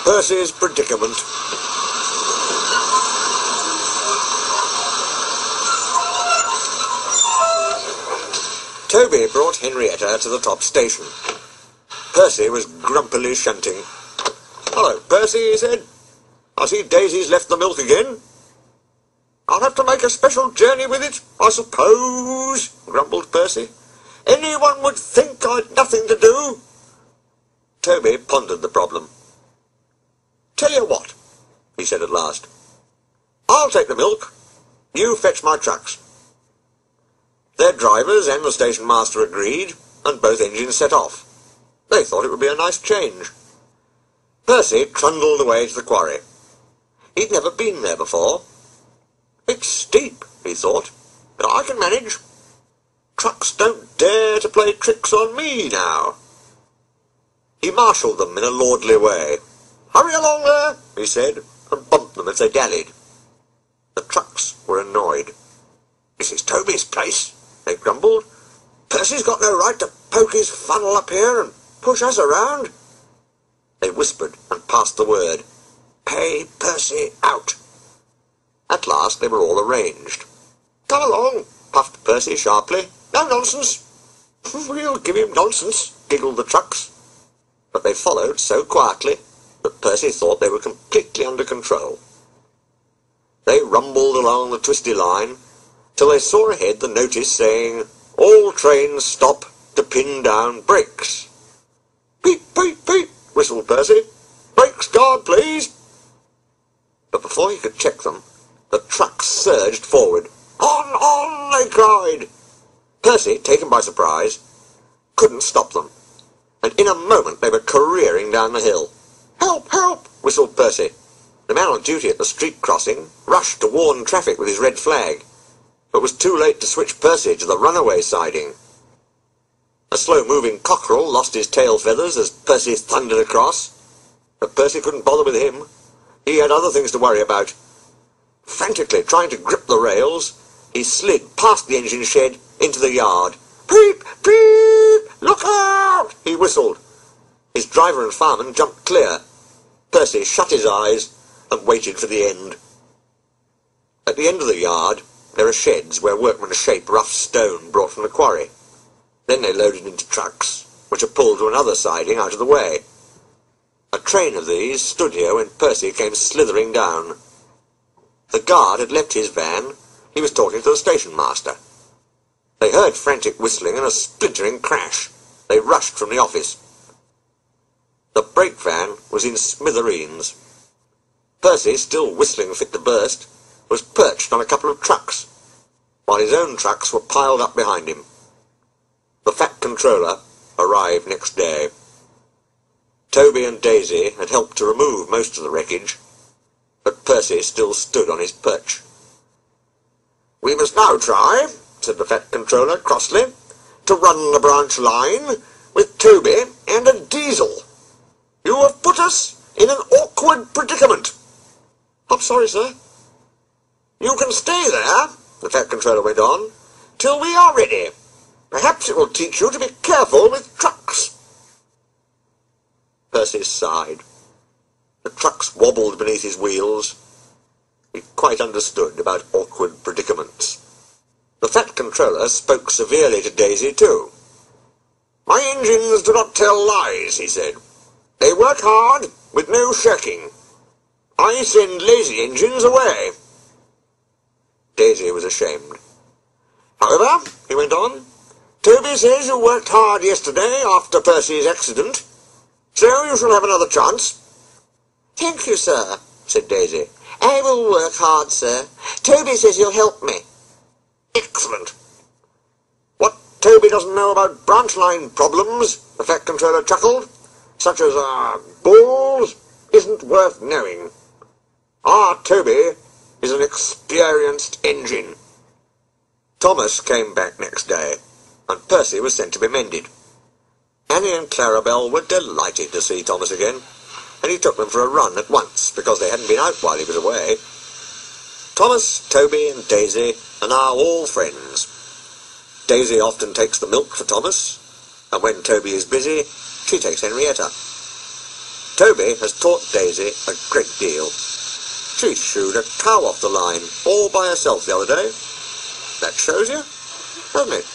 Percy's Predicament. Toby brought Henrietta to the top station. Percy was grumpily shunting. "Hello, Percy," he said. "I see Daisy's left the milk again." "I'll have to make a special journey with it, I suppose," grumbled Percy. "Anyone would think I'd nothing to do." Toby pondered the problem. "Tell you what," he said at last. "I'll take the milk. You fetch my trucks." Their drivers and the station master agreed, and both engines set off. They thought it would be a nice change. Percy trundled away to the quarry. He'd never been there before. "It's steep," he thought, "but I can manage. Trucks don't dare to play tricks on me now." He marshalled them in a lordly way. "Hurry along there," he said, and bumped them if they dallied. The trucks were annoyed. "This is Toby's place," they grumbled. "Percy's got no right to poke his funnel up here and push us around." They whispered and passed the word, "Pay Percy out." At last they were all arranged. "Come along," puffed Percy sharply. "No nonsense." "We'll give him nonsense," giggled the trucks. But they followed so quietly that Percy thought they were completely under control. They rumbled along the twisty line till they saw ahead the notice saying, "All trains stop to pin down brakes." "Peep, peep, peep," whistled Percy. "Brakes guard, please." But before he could check them, the trucks surged forward. On, they cried. Percy, taken by surprise, couldn't stop them, and in a moment they were careering down the hill. "Help, help," whistled Percy. The man on duty at the street crossing rushed to warn traffic with his red flag, but was too late to switch Percy to the runaway siding. A slow-moving cockerel lost his tail feathers as Percy thundered across, but Percy couldn't bother with him. He had other things to worry about. Frantically trying to grip the rails, he slid past the engine shed into the yard. "Peep, peep, look out!" he whistled. His driver and fireman jumped clear. Percy shut his eyes and waited for the end. At the end of the yard, there are sheds where workmen shape rough stone brought from the quarry. Then they loaded into trucks, which are pulled to another siding out of the way. A train of these stood here when Percy came slithering down. The guard had left his van. He was talking to the station master. They heard frantic whistling and a splintering crash. They rushed from the office. The brake van was in smithereens. Percy, still whistling fit to burst, was perched on a couple of trucks, while his own trucks were piled up behind him. The fat controller arrived next day. Toby and Daisy had helped to remove most of the wreckage, but Percy still stood on his perch. "We must now try," said the fat controller crossly, "to run the branch line with Toby and a diesel. You have put us in an awkward predicament." "I'm sorry, sir." "You can stay there," the fat controller went on, "till we are ready. Perhaps it will teach you to be careful with trucks." Percy sighed. The trucks wobbled beneath his wheels. He quite understood about awkward predicaments. The fat controller spoke severely to Daisy, too. "My engines do not tell lies," he said. "They work hard, with no shirking. I send lazy engines away." Daisy was ashamed. "However," he went on, "Toby says you worked hard yesterday after Percy's accident, so you shall have another chance." "Thank you, sir," said Daisy. "I will work hard, sir. Toby says you'll help me." "Excellent. What Toby doesn't know about branch line problems," the fat controller chuckled, "such as bulls, isn't worth knowing. Our Toby is an experienced engine." Thomas came back next day, and Percy was sent to be mended. Annie and Clarabelle were delighted to see Thomas again, and he took them for a run at once, because they hadn't been out while he was away. Thomas, Toby, and Daisy are now all friends. Daisy often takes the milk for Thomas, and when Toby is busy, she takes Henrietta. Toby has taught Daisy a great deal. She shooed a cow off the line, all by herself the other day. That shows you, doesn't it?